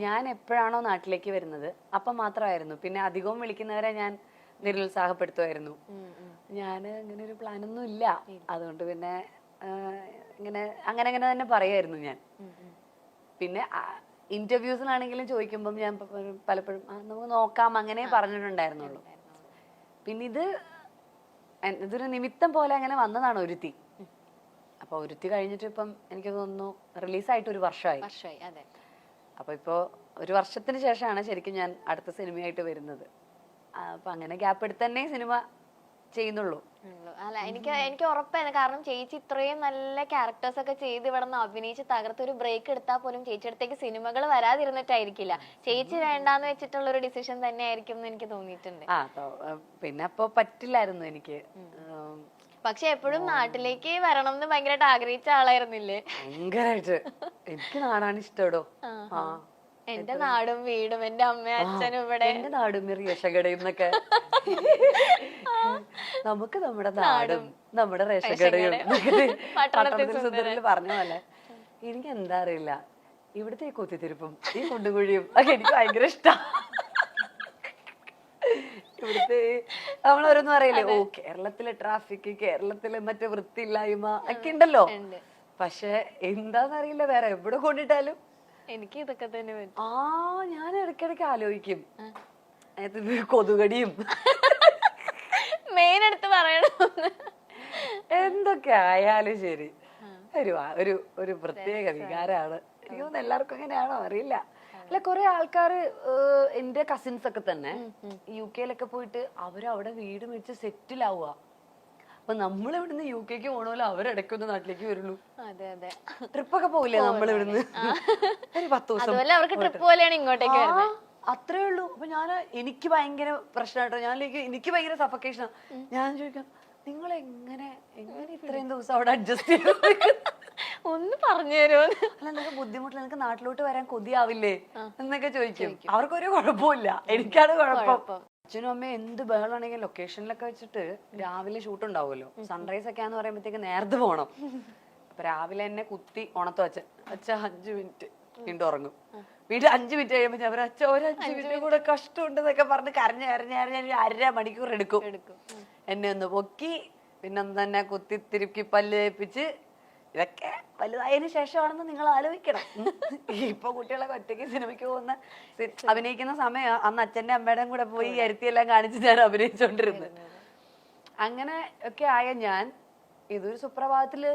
ഞാൻ എപ്പോഴാണോ നാട്ടിലേക്ക് വരുന്നത് അപ്പം മാത്രമായിരുന്നു. പിന്നെ അധികവും വിളിക്കുന്നവരെ ഞാൻ നിരുത്സാഹപ്പെടുത്തുമായിരുന്നു. ഞാൻ ഇങ്ങനെ ഒരു പ്ലാനൊന്നും ഇല്ല, അതുകൊണ്ട് പിന്നെ ഇങ്ങനെ അങ്ങനെ അങ്ങനെ തന്നെ പറയായിരുന്നു ഞാൻ. പിന്നെ ഇന്റർവ്യൂസിലാണെങ്കിലും ചോദിക്കുമ്പം ഞാൻ പലപ്പോഴും നമുക്ക് നോക്കാം അങ്ങനെ പറഞ്ഞിട്ടുണ്ടായിരുന്നുള്ളൂ. പിന്നെ ഇതൊരു നിമിത്തം പോലെ അങ്ങനെ വന്നതാണ് ഒരുത്തി. അപ്പൊ ഒരുത്തി കഴിഞ്ഞിട്ട് ഇപ്പം എനിക്ക് തോന്നുന്നു റിലീസായിട്ട് ഒരു വർഷമായി. അപ്പൊ ഇപ്പോ ഒരു വർഷത്തിന് ശേഷമാണ് ശരിക്കും ഞാൻ അടുത്ത സിനിമയായിട്ട് വരുന്നത്. അപ്പൊ അങ്ങനെ ഗ്യാപ്പ് എടുത്ത് തന്നെ സിനിമ ചെയ്യുന്നുള്ളൂ. അല്ല, എനിക്ക് ഉറപ്പായിരുന്നു. കാരണം ചേച്ചി ഇത്രയും നല്ല ക്യാരക്ടേഴ്സ് ഒക്കെ ചെയ്ത് ഇവിടെ നിന്ന് അഭിനയിച്ച് തകർത്ത് ഒരു ബ്രേക്ക് എടുത്താൽ പോലും ചേച്ചി അടുത്തേക്ക് സിനിമകൾ വരാതിരുന്നിട്ടായിരിക്കില്ല. ചേച്ചി വേണ്ടാന്ന് വെച്ചിട്ടുള്ള ഒരു ഡിസിഷൻ തന്നെ ആയിരിക്കും എന്ന് എനിക്ക് തോന്നിയിട്ടുണ്ട്. പിന്നെ അപ്പൊ പറ്റില്ലായിരുന്നു എനിക്ക്. പക്ഷെ എപ്പോഴും നാട്ടിലേക്ക് വരണം എന്ന് ഭയങ്കരമായിട്ട് ആഗ്രഹിച്ച ആളായിരുന്നില്ലേ? ഭയങ്കരമായിട്ട്. എനിക്ക് നാടാണ് ഇഷ്ടടോ. എന്റെ നാടും വീടും എന്റെ അമ്മയും അച്ഛനും ഇവിടെ, എന്റെ നാടും റേഷകടയും എന്നൊക്കെ. നമുക്ക് നമ്മുടെ നാടും നമ്മുടെ റേഷകടയും പട്ടണത്തിൽ സുന്ദരിൽ പറഞ്ഞ പോലെ. എനിക്ക് എന്താ അറിയില്ല, ഇവിടുത്തെ ഈ കുത്തിത്തിരിപ്പും ഈ കുണ്ടുകുഴിയും ഒക്കെ എനിക്ക് ഭയങ്കര ഇഷ്ടമാണ്. ഇവിടുത്തെ നമ്മളോരോന്നും അറിയില്ലേ, ഓ കേരളത്തിലെ ട്രാഫിക്, കേരളത്തിലെ മറ്റേ വൃത്തിയില്ലായ്മ ഒക്കെ ഉണ്ടല്ലോ. പക്ഷെ എന്താന്നറിയില്ല, വേറെ എവിടെ കൊണ്ടിട്ടാലും എനിക്ക് ഇതൊക്കെ തന്നെ പറ്റും. ഞാൻ ഇടയ്ക്കിടയ്ക്ക് ആലോചിക്കും കൊതുകടിയും മെയിൻ എടുത്ത് പറയണം. എന്തൊക്കെ ആയാലും ശരി, ഒരു ഒരു പ്രത്യേക വികാരമാണ്. എനിക്ക് തോന്നുന്നു എല്ലാവർക്കും എങ്ങനെയാണോ അറിയില്ല. അല്ല, കുറെ ആൾക്കാര് എന്റെ കസിൻസ് ഒക്കെ തന്നെ UK പോയിട്ട് അവരവിടെ വീട് മേടിച്ച് സെറ്റിൽ ആവുക. അപ്പൊ നമ്മൾ ഇവിടുന്ന് UK പോണല്ലോ, അവരിടയ്ക്കൊന്ന് നാട്ടിലേക്ക് വരുള്ളൂ. ട്രിപ്പൊക്കെ പോവില്ലേ നമ്മൾ ഇവിടുന്ന് ഒരു 10 ദിവസം, അത്രേ ഉള്ളൂ. അപ്പൊ എനിക്ക് ഭയങ്കര പ്രശ്നമായിട്ടോ, എനിക്ക് ഭയങ്കര സഫക്കേഷൻ. ഞാൻ ചോദിക്കാം, നിങ്ങൾ എങ്ങനെ ഇത്രയും ദിവസം അവിടെ അഡ്ജസ്റ്റ് ചെയ്തു? ഒന്ന് പറഞ്ഞു തരുമോ? അല്ല, നിങ്ങൾക്ക് ബുദ്ധിമുട്ടില്ല, നിങ്ങൾക്ക് നാട്ടിലോട്ട് വരാൻ കൊതിയാവില്ലേ എന്നൊക്കെ ചോദിക്കും. അവർക്കൊരു കുഴപ്പമില്ല, എനിക്കാണ് കുഴപ്പം. അച്ഛനും അമ്മയും എന്ത് ബഹളാണെങ്കിലും ലൊക്കേഷനിലൊക്കെ വെച്ചിട്ട് രാവിലെ ഷൂട്ട് ഉണ്ടാവുമല്ലോ. സൺറൈസ് ഒക്കെ ആന്ന് പറയുമ്പോഴത്തേക്ക് നേരത്തെ പോകണം. അപ്പൊ രാവിലെ എന്നെ കുത്തി ഉണർത്തും അച്ഛ 5 മിനിറ്റ് വീണ്ടും ഉറങ്ങും. വീണ്ടും 5 മിനിറ്റ് കഴിയുമ്പോ അവർ അച്ഛ ഒരു 5 മിനിറ്റ് കൂടെ കഷ്ടമുണ്ടെന്നൊക്കെ പറഞ്ഞ് കരഞ്ഞ് 1.5 മണിക്കൂർ എടുക്കും എന്നെ ഒന്ന് പൊക്കി. പിന്നെ തന്നെ കുത്തി തിരുക്കി പല്ല് തേപ്പിച്ച്. ഇതൊക്കെ വലുതായതിനു ശേഷമാണെന്ന് നിങ്ങൾ ആലോചിക്കണം. ഇപ്പൊ കുട്ടികളൊക്കെ ഒറ്റയ്ക്ക് സിനിമയ്ക്ക് പോകുന്ന അഭിനയിക്കുന്ന സമയം അന്ന് അച്ഛന്റെ അമ്മയുടെയും കൂടെ പോയി കരുത്തിയെല്ലാം കാണിച്ച് ഞാൻ അഭിനയിച്ചോണ്ടിരുന്നത്. അങ്ങനെ ഒക്കെ ആയ ഞാൻ ഇതൊരു സുപ്രഭാതത്തില്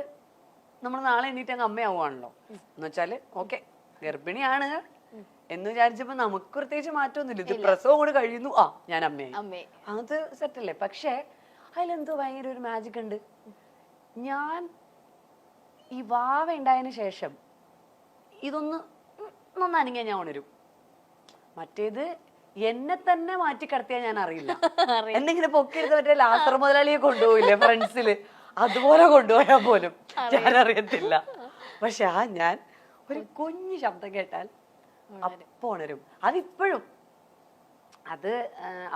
നമ്മൾ നാളെ എണീറ്റ് അങ്ങ് അമ്മയാവുകയാണല്ലോ. എന്ന് വെച്ചാല് ഓക്കെ ഗർഭിണിയാണ് എന്ന് വിചാരിച്ചപ്പോ നമുക്ക് പ്രത്യേകിച്ച് മാറ്റമൊന്നുമില്ല. ഇത് പ്രസവം കൂടെ കഴിയുന്നു, ഞാൻ അമ്മയായി, അത് സെറ്റല്ലേ. പക്ഷെ അതിലെന്തോ ഭയങ്കര ഒരു മാജിക് ഉണ്ട്. ഞാൻ ഈ വാവ ഉണ്ടായതിനു ശേഷം ഇതൊന്ന് അനങ്ങിയാ ഞാൻ ഉണരും. മറ്റേത് എന്നെ തന്നെ മാറ്റി കിടത്തിയാ ഞാൻ അറിയില്ല. എന്തെങ്കിലും പൊക്കിയെടുത്ത് മറ്റേ ലാസർ മുതലാളിയെ കൊണ്ടുപോയില്ലേ ഫ്രണ്ട്സില്, അതുപോലെ കൊണ്ടുപോയാൽ പോലും ഞാൻ അറിയത്തില്ല. പക്ഷെ ഞാൻ ഒരു കുഞ്ഞു ശബ്ദം കേട്ടാൽ അപ്പൊ ഉണരും. അതിപ്പോഴും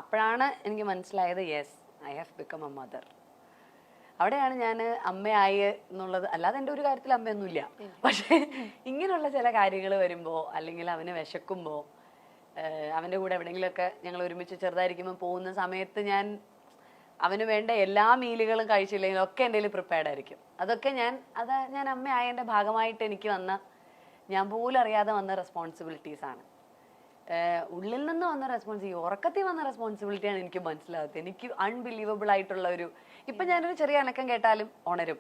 അപ്പോഴാണ് എനിക്ക് മനസ്സിലായത്, yes, I have become A mother. അവിടെയാണ് ഞാൻ അമ്മയായി എന്നുള്ളത്. അല്ലാതെ എൻ്റെ ഒരു കാര്യത്തിൽ അമ്മയൊന്നുമില്ല. പക്ഷെ ഇങ്ങനെയുള്ള ചില കാര്യങ്ങൾ വരുമ്പോ, അല്ലെങ്കിൽ അവന് വിശക്കുമ്പോ, അവന്റെ കൂടെ എവിടെയെങ്കിലുമൊക്കെ ഞങ്ങൾ ഒരുമിച്ച് ചെറുതായിരിക്കുമ്പോൾ പോകുന്ന സമയത്ത് അവന് വേണ്ട എല്ലാ മീലുകളും കഴിച്ചില്ലെങ്കിലും ഒക്കെ എൻ്റെ കയ്യിൽ പ്രിപ്പയർഡ് ആയിരിക്കും. അതൊക്കെ ഞാൻ അമ്മയായതിൻ്റെ ഭാഗമായിട്ട് എനിക്ക് ഞാൻ പോലും അറിയാതെ വന്ന റെസ്പോൺസിബിലിറ്റീസ് ആണ്. ഉള്ളിൽ നിന്ന് വന്ന റെസ്പോൺസിബിലിറ്റി, ഉറക്കത്തിൽ വന്ന റെസ്പോൺസിബിലിറ്റിയാണ് എനിക്ക് മനസ്സിലാകാത്തത്. എനിക്ക് അൺബിലീവബിൾ ആയിട്ടുള്ള ഇപ്പൊ ഞാനൊരു ചെറിയ അനക്കം കേട്ടാലും ഉണരും.